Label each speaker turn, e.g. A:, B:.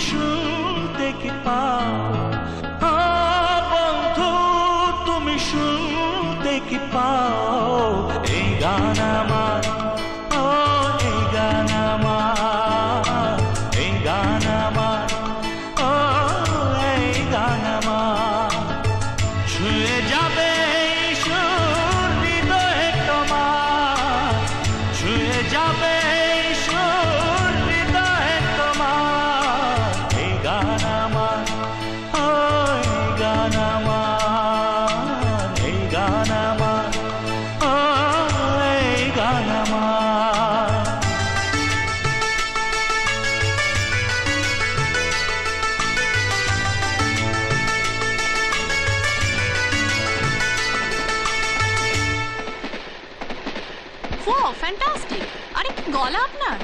A: শুনতে কি পাও, বন্ধু তুমি শুনতে কি পাও এই গান আমার, ও এই গান আমার, এই গান আমার, ও এই গান আমার। ছুঁয়ে যাবে এই সুর হৃদয়ে তোমার, ছুঁয়ে যাবে এই সুর হৃদয়ে তোমার। এই গান আমার, ও এই গান আমার, এই গান আমার, ও এই গান আমার।
B: Wow fantastic! আরে কি গলা আপনার!